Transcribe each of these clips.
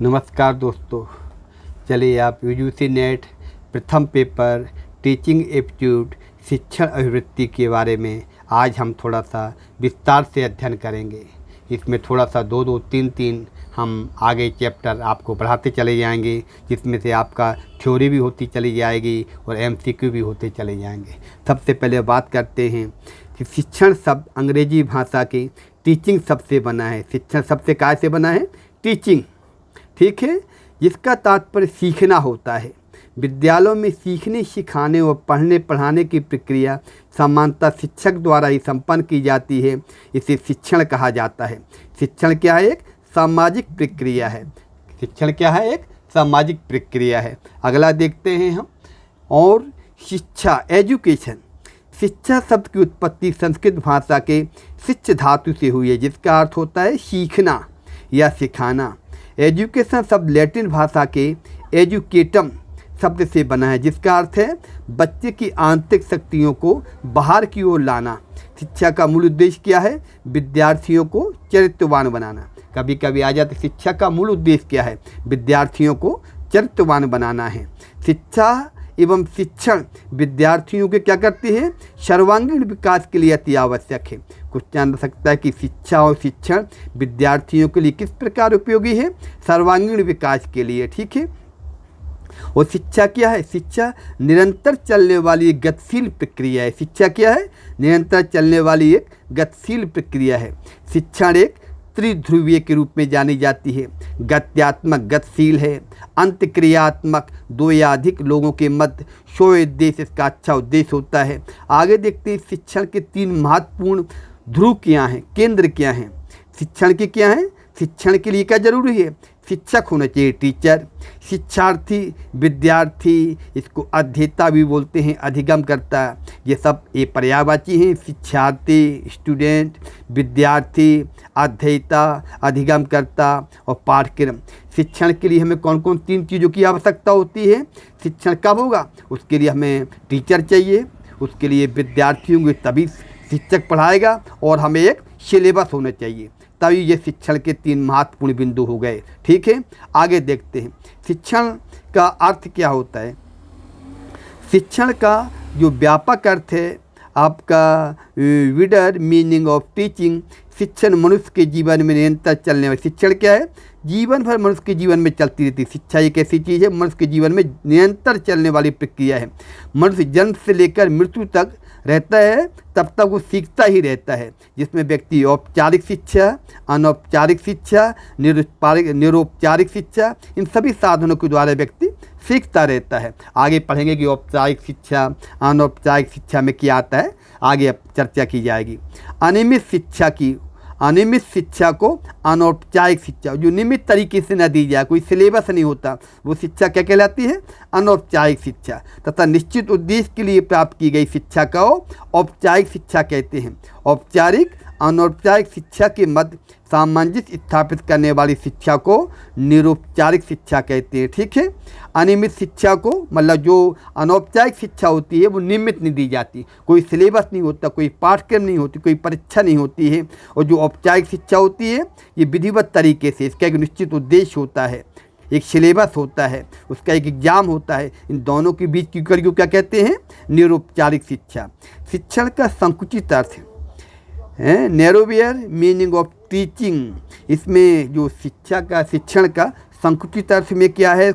नमस्कार दोस्तों, चलिए आप यूजीसी नेट प्रथम पेपर टीचिंग एप्टीट्यूड शिक्षण अभिवृत्ति के बारे में आज हम थोड़ा सा विस्तार से अध्ययन करेंगे। इसमें थोड़ा सा दो तीन हम आगे चैप्टर आपको बढ़ाते चले जाएंगे, जिसमें से आपका थ्योरी भी होती चली जाएगी और एमसीक्यू भी होते चले जाएंगे। सबसे पहले बात करते हैं कि शिक्षण शब्द अंग्रेजी भाषा के टीचिंग शब्द से बना है। शिक्षण शब्द से काय से बना है? टीचिंग, ठीक है, जिसका तात्पर्य सीखना होता है। विद्यालयों में सीखने सिखाने और पढ़ने पढ़ाने की प्रक्रिया सामान्यतः शिक्षक द्वारा ही संपन्न की जाती है। इसे शिक्षण कहा जाता है। शिक्षण क्या है? एक सामाजिक प्रक्रिया है। शिक्षण क्या है? एक सामाजिक प्रक्रिया है। अगला देखते हैं हम। और शिक्षा, एजुकेशन। शिक्षा शब्द की उत्पत्ति संस्कृत भाषा के शिक्ष धातु से हुई है, जिसका अर्थ होता है सीखना या सिखाना। एजुकेशन शब्द लैटिन भाषा के एजुकेटम शब्द से बना है, जिसका अर्थ है बच्चे की आंतरिक शक्तियों को बाहर की ओर लाना। शिक्षा का मूल उद्देश्य क्या है? विद्यार्थियों को चरित्रवान बनाना। कभी कभी आ जाता है शिक्षा का मूल उद्देश्य क्या है? विद्यार्थियों को चरित्रवान बनाना है। शिक्षा एवं शिक्षण विद्यार्थियों के क्या करती है? सर्वांगीण विकास के लिए अति आवश्यक है। कुछ जान सकता है कि शिक्षा और शिक्षण विद्यार्थियों के लिए किस प्रकार उपयोगी है? सर्वांगीण विकास के लिए, ठीक है। और शिक्षा क्या है? शिक्षा निरंतर चलने वाली एक गतिशील प्रक्रिया है। शिक्षा क्या है? निरंतर चलने वाली एक गतिशील प्रक्रिया है। शिक्षण एक त्रिध्रुवीय के रूप में जानी जाती है। गत्यात्मक, गतिशील है। अंतक्रियात्मक, दो या अधिक लोगों के मध्य स्वउद्देश्य इसका अच्छा उद्देश्य होता है। आगे देखते हैं शिक्षण के तीन महत्वपूर्ण ध्रुव क्या हैं, केंद्र क्या हैं। शिक्षण के क्या हैं? शिक्षण के लिए क्या जरूरी है? शिक्षक होना चाहिए, टीचर। शिक्षार्थी, विद्यार्थी, इसको अध्येता भी बोलते हैं, अधिगम करता। ये सब ये पर्यायवाची हैं। शिक्षार्थी, स्टूडेंट, विद्यार्थी, अध्येता, अधिगम करता और पाठ्यक्रम। शिक्षण के लिए हमें कौन कौन तीन चीज़ों की आवश्यकता होती है? शिक्षण कब होगा? उसके लिए हमें टीचर चाहिए, उसके लिए विद्यार्थी होंगे तभी शिक्षक पढ़ाएगा, और हमें एक सिलेबस होना चाहिए, तभी ये शिक्षण के तीन महत्वपूर्ण बिंदु हो गए, ठीक है। आगे देखते हैं शिक्षण का अर्थ क्या होता है। शिक्षण का जो व्यापक अर्थ है आपका विडर मीनिंग ऑफ टीचिंग। शिक्षण मनुष्य के जीवन में निरंतर चलने वाली, शिक्षण क्या है? जीवन भर मनुष्य के जीवन में चलती रहती है। शिक्षा एक ऐसी चीज़ है मनुष्य के जीवन में निरंतर चलने वाली प्रक्रिया है। मनुष्य जन्म से लेकर मृत्यु तक रहता है, तब तक वो सीखता ही रहता है, जिसमें व्यक्ति औपचारिक शिक्षा, अनौपचारिक शिक्षा, निरौपचारिक शिक्षा, इन सभी साधनों के द्वारा व्यक्ति सीखता रहता है। आगे पढ़ेंगे कि औपचारिक शिक्षा, अनौपचारिक शिक्षा में क्या आता है, आगे अब चर्चा की जाएगी। अनियमित शिक्षा को अनौपचारिक शिक्षा, जो नियमित तरीके से न दी जाए, कोई सिलेबस नहीं होता, वो शिक्षा क्या कहलाती है? अनौपचारिक शिक्षा। तथा निश्चित उद्देश्य के लिए प्राप्त की गई शिक्षा को औपचारिक शिक्षा कहते हैं। औपचारिक अनौपचारिक शिक्षा के मध्य सामंजस्य स्थापित करने वाली शिक्षा को निरौपचारिक शिक्षा कहते हैं, ठीक है। अनियमित शिक्षा को मतलब जो अनौपचारिक शिक्षा होती है वो नियमित नहीं दी जाती, कोई सिलेबस नहीं होता, कोई पाठ्यक्रम नहीं होती, कोई परीक्षा नहीं होती है। और जो औपचारिक शिक्षा होती है ये विधिवत तरीके से, इसका एक निश्चित उद्देश्य होता है, एक सिलेबस होता है, उसका एक एग्जाम होता है। इन दोनों के बीच की कड़ी को क्या कहते हैं? निरौपचारिक शिक्षा। शिक्षण का संकुचित अर्थ है नैरोवियर मीनिंग ऑफ टीचिंग। इसमें जो शिक्षण का संकुचित अर्थ में क्या है?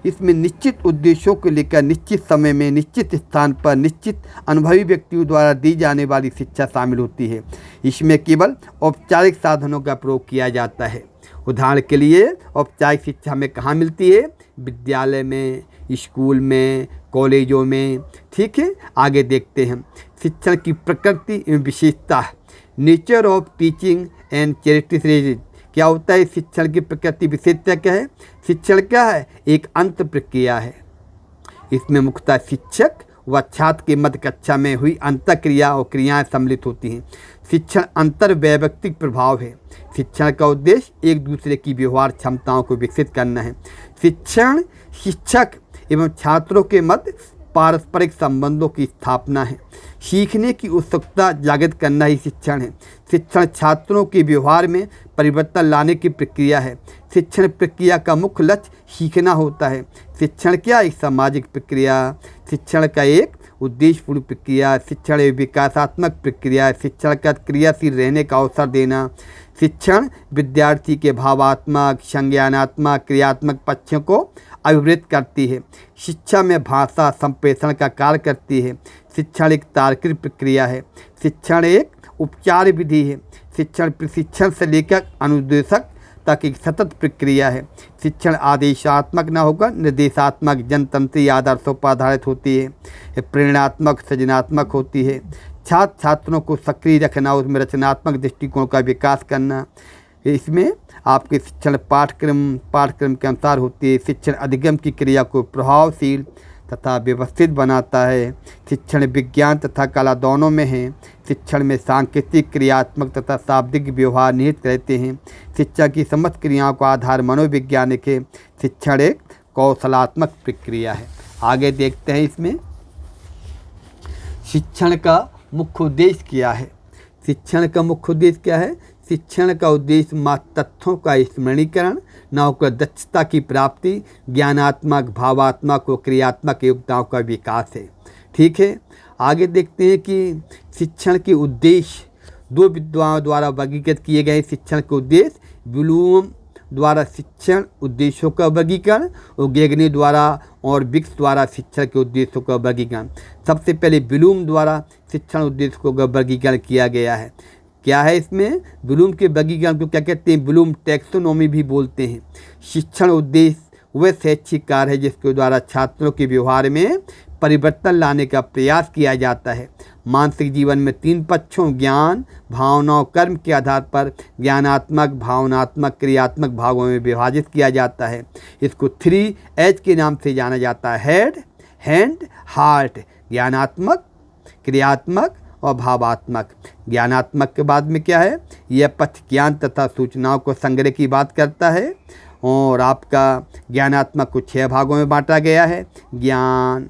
इसमें निश्चित उद्देश्यों को लेकर निश्चित समय में निश्चित स्थान पर निश्चित अनुभवी व्यक्तियों द्वारा दी जाने वाली शिक्षा शामिल होती है। इसमें केवल औपचारिक साधनों का प्रयोग किया जाता है। उदाहरण के लिए औपचारिक शिक्षा हमें कहाँ मिलती है? विद्यालय में, स्कूल में, कॉलेजों में, ठीक है। आगे देखते हैं शिक्षण की प्रकृति एवं विशेषता। Nature of teaching and characteristics. क्या होता है? शिक्षण की प्रकृति विशेषता क्या है? शिक्षण क्या है? एक अंत प्रक्रिया है। इसमें मुख्यतः शिक्षक व छात्र के मध्य कक्षा में हुई अंतःक्रिया और क्रियाएं सम्मिलित होती हैं। शिक्षण अंतर्वैयक्तिक प्रभाव है। शिक्षण का उद्देश्य एक दूसरे की व्यवहार क्षमताओं को विकसित करना है। शिक्षण शिक्षक एवं छात्रों के मध्य पारस्परिक संबंधों की स्थापना है। सीखने की उत्सुकता जागृत करना ही शिक्षण है। शिक्षण छात्रों के व्यवहार में परिवर्तन लाने की प्रक्रिया है। शिक्षण प्रक्रिया का मुख्य लक्ष्य सीखना होता है। शिक्षण क्या एक सामाजिक प्रक्रिया, शिक्षण का एक उद्देश्यपूर्ण प्रक्रिया, शिक्षण एक विकासात्मक प्रक्रिया, शिक्षण का क्रियाशील रहने का अवसर देना। शिक्षण विद्यार्थी के भावात्मक, संज्ञानात्मक, क्रियात्मक पक्षों को अभिवृद्ध करती है। शिक्षा में भाषा संप्रेषण का कार्य करती है। शिक्षण एक तार्किक प्रक्रिया है। शिक्षण एक उपचार विधि है। शिक्षण प्रशिक्षण से लेकर अनुदेशक तक एक सतत प्रक्रिया है। शिक्षण आदेशात्मक न होकर निर्देशात्मक, जनतंत्री आदर्शों पर आधारित होती है। प्रेरणात्मक, सृजनात्मक होती है। छात्रों को सक्रिय रखना, उसमें रचनात्मक दृष्टिकोण का विकास करना, इसमें आपके शिक्षण पाठ्यक्रम के अनुसार होती है। शिक्षण अधिगम की क्रिया को प्रभावशील तथा व्यवस्थित बनाता है। शिक्षण विज्ञान तथा कला दोनों में है। शिक्षण में सांकेतिक, क्रियात्मक तथा शाब्दिक व्यवहार निहित रहते हैं। शिक्षा की समस्त क्रियाओं का आधार मनोवैज्ञानिक है। शिक्षण एक कौशलात्मक प्रक्रिया है। आगे देखते हैं इसमें शिक्षण का मुख्य उद्देश्य क्या है। शिक्षण का मुख्य उद्देश्य क्या है? शिक्षण का उद्देश्य मात्र तथ्यों का स्मरणीकरण न होकर दक्षता की प्राप्ति, ज्ञानात्मक, भावात्मक और क्रियात्मक योग्यताओं का विकास है। ठीक है, आगे देखते हैं कि शिक्षण के उद्देश्य दो विद्वानों द्वारा वर्गीकृत किए गए। शिक्षण के उद्देश्य ब्लूम द्वारा शिक्षण उद्देश्यों का वर्गीकरण और गेगने द्वारा और विक्स द्वारा शिक्षण के उद्देश्यों का वर्गीकरण। सबसे पहले ब्लूम द्वारा शिक्षण उद्देश्यों का वर्गीकरण किया गया है। क्या है इसमें? ब्लूम के वर्गीकरण को क्या कहते हैं? ब्लूम टैक्सोनॉमी भी बोलते हैं। शिक्षण उद्देश्य वह शैक्षिक कार्य है जिसके द्वारा छात्रों के व्यवहार में परिवर्तन लाने का प्रयास किया जाता है। मानसिक जीवन में 3 पक्षों ज्ञान, भावना और कर्म के आधार पर ज्ञानात्मक, भावनात्मक, क्रियात्मक भागों में विभाजित किया जाता है। इसको 3H के नाम से जाना जाता है। Head, hand, heart. ज्ञानात्मक, क्रियात्मक और भावात्मक। ज्ञानात्मक के बाद में क्या है? यह पक्ष ज्ञान तथा सूचनाओं को संग्रह की बात करता है और आपका ज्ञानात्मक को 6 भागों में बांटा गया है। ज्ञान,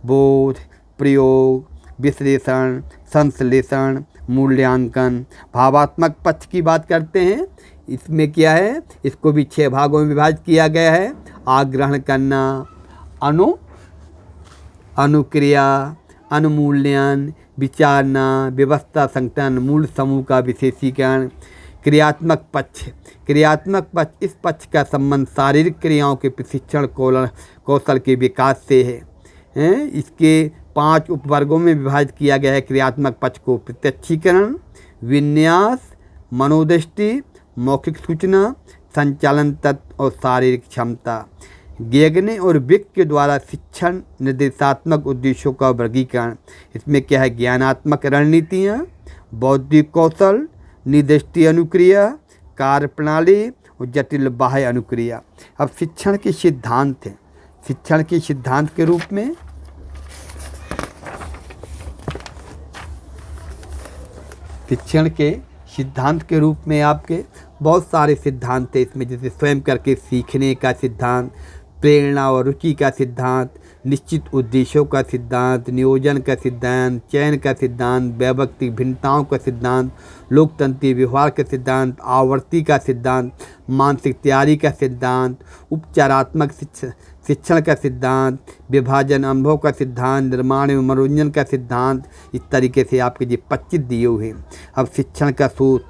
बोध, प्रयोग, विश्लेषण, संश्लेषण, मूल्यांकन। भावात्मक पक्ष की बात करते हैं, इसमें क्या है? इसको भी 6 भागों में विभाजित किया गया है। आग्रहण करना, अनुक्रिया, अनुमूल्यन, विचारना, व्यवस्था, संगठन, मूल समूह का विशेषीकरण। क्रियात्मक पक्ष। क्रियात्मक पक्ष, इस पक्ष का संबंध शारीरिक क्रियाओं के प्रशिक्षण कौशल के विकास से है। इसके 5 उपवर्गों में विभाजित किया गया है क्रियात्मक पक्ष को। प्रत्यक्षीकरण, विन्यास, मनोदृष्टि, मौखिक सूचना, संचालन तत्व और शारीरिक क्षमता। गेगने और विक के द्वारा शिक्षण निर्देशात्मक उद्देश्यों का वर्गीकरण। इसमें क्या है? ज्ञानात्मक रणनीतियाँ, बौद्धिक कौशल, निर्दिष्टि अनुक्रिया, कार्यप्रणाली और जटिल बाह्य अनुक्रिया। अब शिक्षण के सिद्धांत हैं। शिक्षण के सिद्धांत के रूप में आपके बहुत सारे सिद्धांत हैं इसमें, जैसे स्वयं करके सीखने का सिद्धांत, प्रेरणा और रुचि का सिद्धांत, निश्चित उद्देश्यों का सिद्धांत, नियोजन का सिद्धांत, चयन का सिद्धांत, वैयक्तिक भिन्नताओं का सिद्धांत, लोकतंत्री व्यवहार का सिद्धांत, आवर्ती का सिद्धांत, मानसिक तैयारी का सिद्धांत, उपचारात्मक शिक्षण का सिद्धांत, विभाजन अनुभव का सिद्धांत, निर्माण एवं मनोरंजन का सिद्धांत। इस तरीके से आपके ये 25 दिए हुए हैं। अब शिक्षण का सूत्र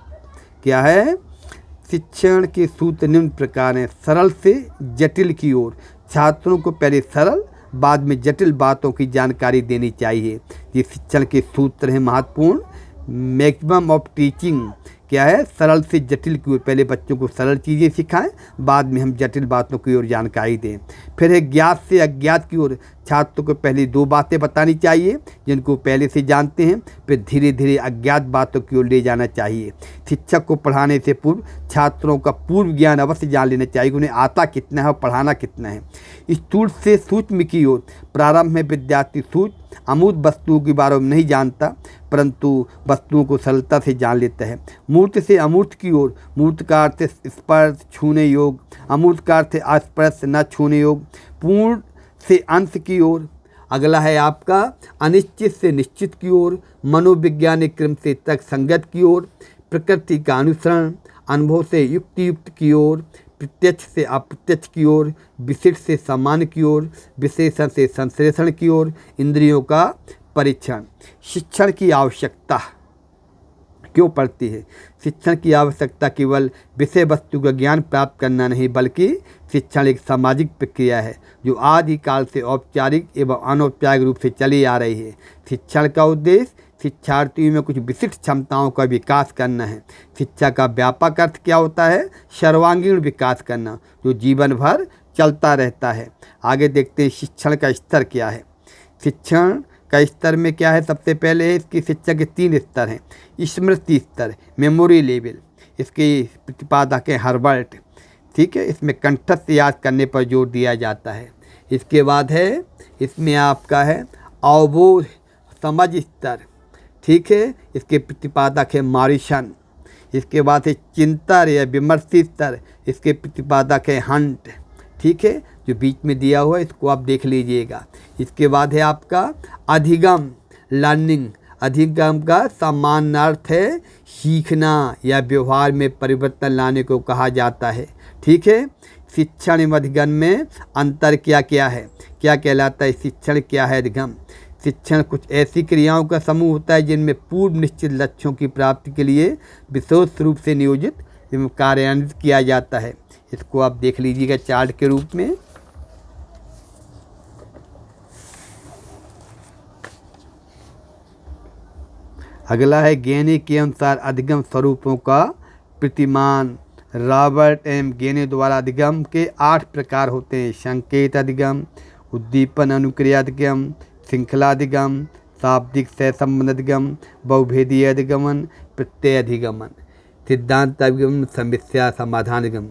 क्या है? शिक्षण के सूत्र निम्न प्रकार हैं। सरल से जटिल की ओर। छात्रों को पहले सरल, बाद में जटिल बातों की जानकारी देनी चाहिए। ये शिक्षण के सूत्र हैं महत्वपूर्ण। मैक्सिमम ऑफ टीचिंग क्या है? सरल से जटिल की ओर। पहले बच्चों को सरल चीज़ें सिखाएं, बाद में हम जटिल बातों की ओर जानकारी दें। फिर है ज्ञात से अज्ञात की ओर। छात्रों को पहले 2 बातें बतानी चाहिए जिनको पहले से जानते हैं, फिर धीरे धीरे अज्ञात बातों की ओर ले जाना चाहिए। शिक्षक को पढ़ाने से पूर्व छात्रों का पूर्व ज्ञान अवश्य जान लेना चाहिए, उन्हें आता कितना है और पढ़ाना कितना है। स्थूल से सूक्ष्म की ओर। प्रारंभ में विद्यार्थी सूक्ष्म अमूर्त वस्तुओं के बारे में नहीं जानता, परंतु वस्तुओं को सरलता से जान लेता है। मूर्त से अमूर्त की ओर। मूर्त का अर्थ स्पर्श, छूने योग। अमूर्त का अर्थ अस्पर्श, न छूने योग। पूर्ण से अंत की ओर। अगला है आपका अनिश्चित से निश्चित की ओर, मनोवैज्ञानिक क्रम से तर्क संगत की ओर, प्रकृति का अनुसरण, अनुभव से युक्तियुक्त की ओर, प्रत्यक्ष से अप्रत्यक्ष की ओर, विशिष्ट से सामान्य की ओर, विशेषण से संश्लेषण की ओर, इंद्रियों का परीक्षण। शिक्षण की आवश्यकता क्यों पड़ती है? शिक्षण की आवश्यकता केवल विषय वस्तु का ज्ञान प्राप्त करना नहीं, बल्कि शिक्षण एक सामाजिक प्रक्रिया है जो आदिकाल से औपचारिक एवं अनौपचारिक रूप से चली आ रही है। शिक्षण का उद्देश्य शिक्षार्थियों में कुछ विशिष्ट क्षमताओं का विकास करना है। शिक्षा का व्यापक अर्थ क्या होता है? सर्वांगीण विकास करना, जो जीवन भर चलता रहता है। आगे देखते हैं शिक्षण का स्तर क्या है। शिक्षण का स्तर में क्या है? सबसे पहले इसकी शिक्षा के 3 स्तर हैं। स्मृति स्तर, मेमोरी लेवल, इसके प्रतिपादक है हर्बर्ट, ठीक है। इसमें कंठस्थ याद करने पर जोर दिया जाता है। इसके बाद है इसमें आपका है अवबोध समझ स्तर, ठीक है। इसके प्रतिपादक है मॉरिसन। इसके बाद है चिंता या विमर्शी स्तर, इसके प्रतिपादक है हंट, ठीक है। जो बीच में दिया हुआ है इसको आप देख लीजिएगा। इसके बाद है आपका अधिगम लर्निंग। अधिगम का सामान्यार्थ है सीखना या व्यवहार में परिवर्तन लाने को कहा जाता है, ठीक है। शिक्षण एवं अधिगम में अंतर क्या क्या है, क्या कहलाता है? शिक्षण क्या है, अधिगम? शिक्षण कुछ ऐसी क्रियाओं का समूह होता है जिनमें पूर्व निश्चित लक्ष्यों की प्राप्ति के लिए विशेष रूप से नियोजित एवं कार्यान्वित किया जाता है। इसको आप देख लीजिएगा चार्ट के रूप में। अगला है गेने के अनुसार अधिगम स्वरूपों का प्रतिमान। रॉबर्ट एम गेने द्वारा अधिगम के 8 प्रकार होते हैं। संकेत अधिगम, उद्दीपन अनुक्रिया अधिगम, श्रृंखला अधिगम, शाब्दिक सहसंबंध अधिगम, बहुभेदीय अधिगमन, प्रत्यय अधिगमन, सिद्धांत अधिगम, समस्या समाधान अधिगम।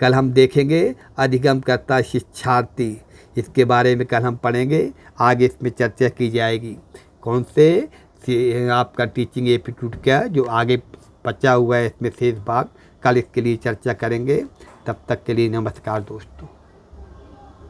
कल हम देखेंगे अधिगम करता शिक्षार्थी, इसके बारे में कल हम पढ़ेंगे। आगे इसमें चर्चा की जाएगी कौन से आपका टीचिंग एप्टीट्यूड क्या जो आगे बचा हुआ है इसमें शेष भाग, कल इसके लिए चर्चा करेंगे। तब तक के लिए नमस्कार दोस्तों।